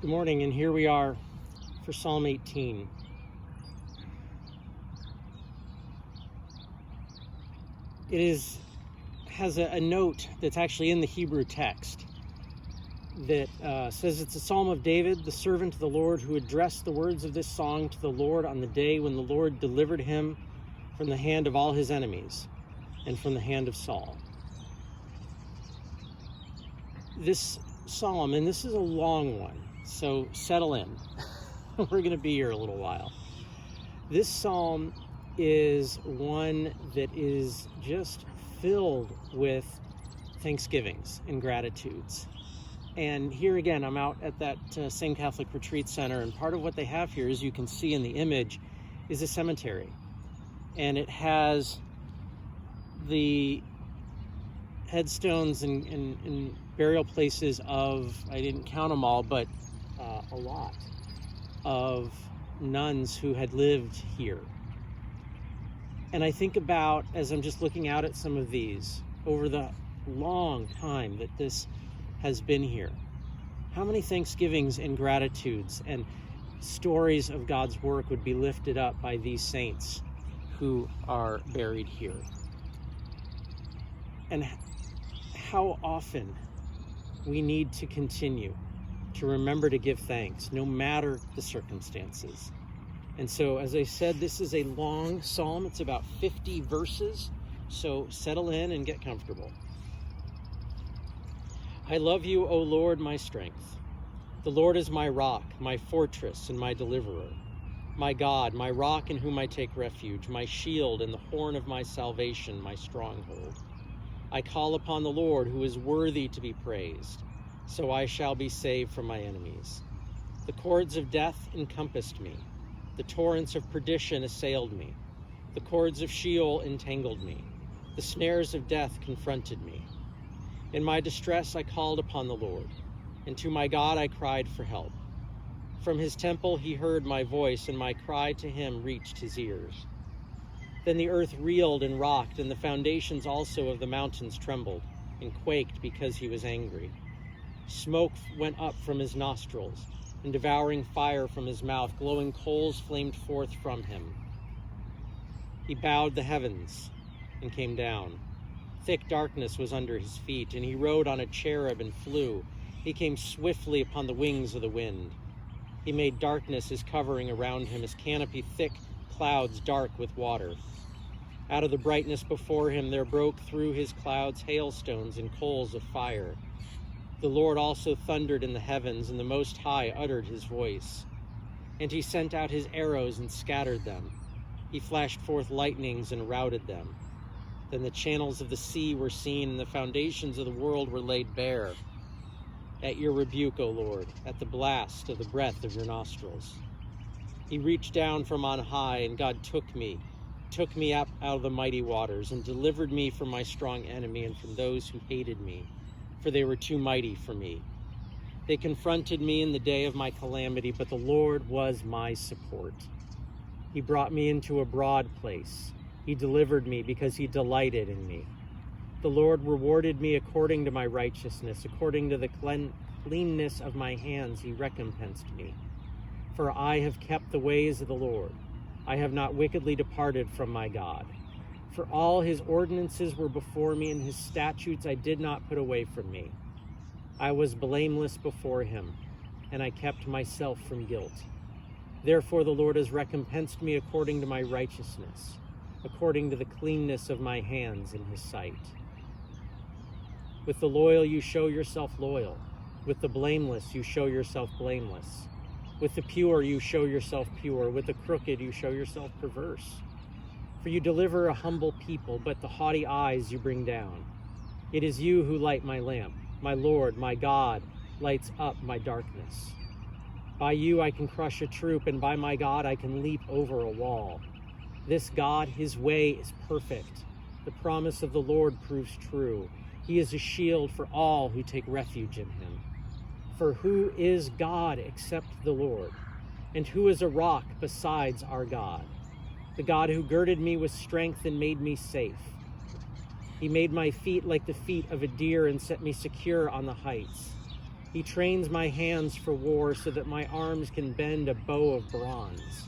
Good morning, and here we are for Psalm 18. Has a note that's actually in the Hebrew text that says it's a psalm of David, the servant of the Lord, who addressed the words of this song to the Lord on the day when the Lord delivered him from the hand of all his enemies and from the hand of Saul. This psalm, and this is a long one, so settle in. We're going to be here a little while. This psalm is one that is just filled with thanksgivings and gratitudes. And here again, I'm out at that same Catholic Retreat Center, and part of what they have here, as you can see in the image, is a cemetery. And it has the headstones and burial places of, I didn't count them all, but a lot of nuns who had lived here. And I think about, as I'm just looking out at some of these, over the long time that this has been here, how many thanksgivings and gratitudes and stories of God's work would be lifted up by these saints who are buried here. And how often we need to continue to remember to give thanks, no matter the circumstances. And so, as I said, this is a long psalm. It's about 50 verses, so settle in and get comfortable. I love you, O Lord, my strength. The Lord is my rock, my fortress, and my deliverer. My God, my rock in whom I take refuge, my shield and the horn of my salvation, my stronghold. I call upon the Lord, who is worthy to be praised, so I shall be saved from my enemies. The cords of death encompassed me. The torrents of perdition assailed me. The cords of Sheol entangled me. The snares of death confronted me. In my distress I called upon the Lord, and to my God I cried for help. From his temple he heard my voice, and my cry to him reached his ears. Then the earth reeled and rocked, and the foundations also of the mountains trembled and quaked because he was angry. Smoke went up from his nostrils, and devouring fire from his mouth, glowing coals flamed forth from him. He bowed the heavens and came down. Thick darkness was under his feet, and he rode on a cherub and flew. He came swiftly upon the wings of the wind. He made darkness his covering around him, his canopy thick clouds dark with water. Out of the brightness before him there broke through his clouds hailstones and coals of fire. The Lord also thundered in the heavens, and the Most High uttered his voice. And he sent out his arrows and scattered them. He flashed forth lightnings and routed them. Then the channels of the sea were seen, and the foundations of the world were laid bare. At your rebuke, O Lord, at the blast of the breath of your nostrils. He reached down from on high, and God took me up out of the mighty waters, and delivered me from my strong enemy and from those who hated me, for they were too mighty for me. They confronted me in the day of my calamity, but the Lord was my support. He brought me into a broad place. He delivered me because he delighted in me. The Lord rewarded me according to my righteousness, according to the cleanness of my hands he recompensed me. For I have kept the ways of the Lord. I have not wickedly departed from my God. For all his ordinances were before me, and his statutes I did not put away from me. I was blameless before him, and I kept myself from guilt. Therefore the Lord has recompensed me according to my righteousness, according to the cleanness of my hands in his sight. With the loyal you show yourself loyal. With the blameless you show yourself blameless. With the pure you show yourself pure. With the crooked you show yourself perverse. For you deliver a humble people, but the haughty eyes you bring down. It is you who light my lamp. My Lord, my God, lights up my darkness. By you I can crush a troop, and by my God I can leap over a wall. This God, his way is perfect. The promise of the Lord proves true. He is a shield for all who take refuge in him. For who is God except the Lord? And who is a rock besides our God? The God who girded me with strength and made me safe. He made my feet like the feet of a deer and set me secure on the heights. He trains my hands for war so that my arms can bend a bow of bronze.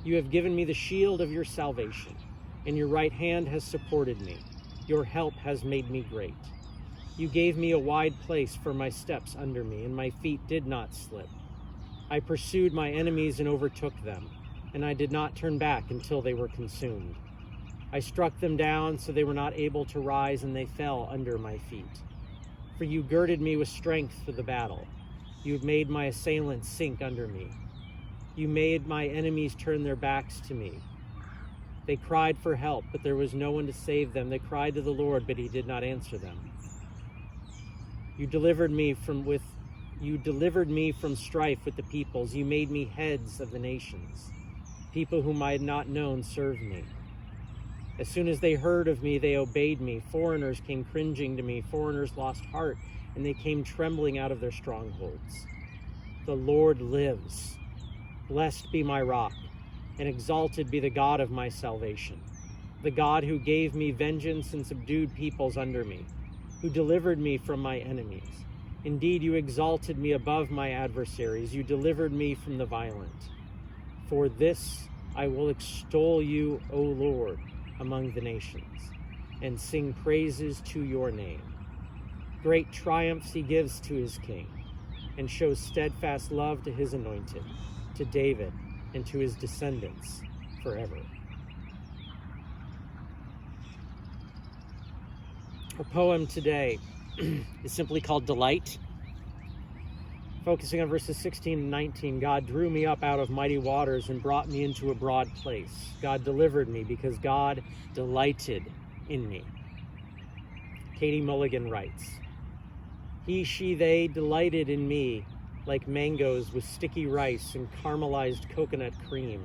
You have given me the shield of your salvation, and your right hand has supported me. Your help has made me great. You gave me a wide place for my steps under me, and my feet did not slip. I pursued my enemies and overtook them, and I did not turn back until they were consumed. I struck them down so they were not able to rise, and they fell under my feet. For you girded me with strength for the battle. You have made my assailants sink under me. You made my enemies turn their backs to me. They cried for help, but there was no one to save them. They cried to the Lord, but he did not answer them. You delivered me from strife with the peoples. You made me heads of the nations. People whom I had not known served me. As soon as they heard of me, they obeyed me. Foreigners came cringing to me. Foreigners lost heart, and they came trembling out of their strongholds. The Lord lives. Blessed be my rock, and exalted be the God of my salvation, the God who gave me vengeance and subdued peoples under me, who delivered me from my enemies. Indeed, you exalted me above my adversaries. You delivered me from the violent. For this I will extol you, O Lord, among the nations, and sing praises to your name. Great triumphs he gives to his king, and shows steadfast love to his anointed, to David and to his descendants forever. Our poem today is simply called Delight. Focusing on verses 16 and 19, God drew me up out of mighty waters and brought me into a broad place. God delivered me because God delighted in me. Katie Mulligan writes, He, she, they delighted in me like mangoes with sticky rice and caramelized coconut cream,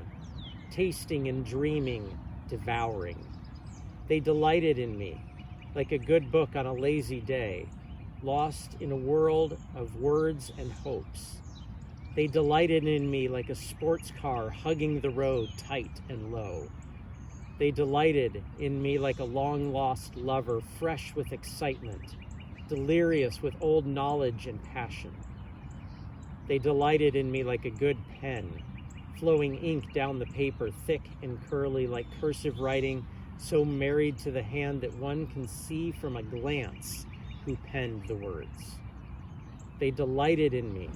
tasting and dreaming, devouring. They delighted in me like a good book on a lazy day, lost in a world of words and hopes. They delighted in me like a sports car hugging the road tight and low. They delighted in me like a long-lost lover, fresh with excitement, delirious with old knowledge and passion. They delighted in me like a good pen, flowing ink down the paper, thick and curly like cursive writing, so married to the hand that one can see from a glance who penned the words. They delighted in me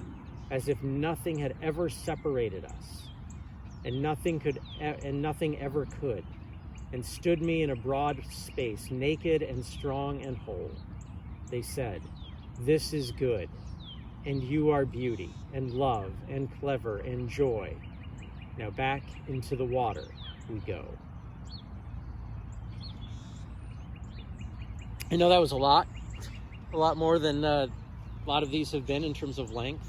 as if nothing had ever separated us, and nothing ever could, and stood me in a broad space, naked and strong and whole. They said, This is good, and you are beauty, and love, and clever, and joy. Now back into the water we go. I know that was a lot more than a lot of these have been in terms of length.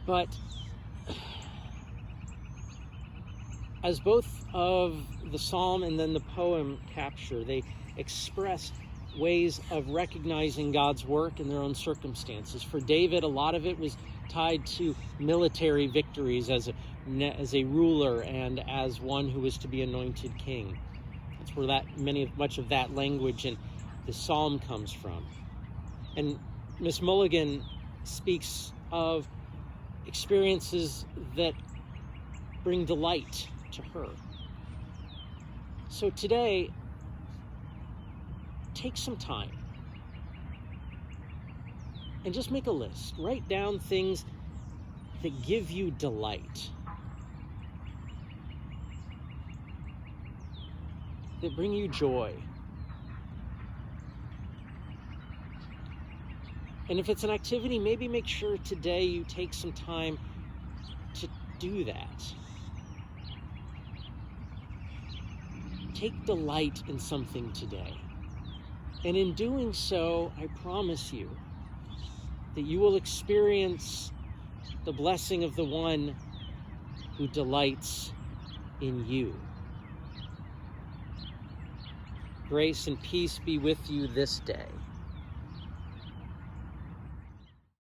But as both of the psalm and then the poem capture, they express ways of recognizing God's work in their own circumstances. For David, a lot of it was tied to military victories as a ruler and as one who was to be anointed king. That's where much of that language in the psalm comes from. And Miss Mulligan speaks of experiences that bring delight to her. So today, take some time and just make a list. Write down things that give you delight, that bring you joy. And if it's an activity, maybe make sure today you take some time to do that. Take delight in something today. And in doing so, I promise you that you will experience the blessing of the one who delights in you. Grace and peace be with you this day.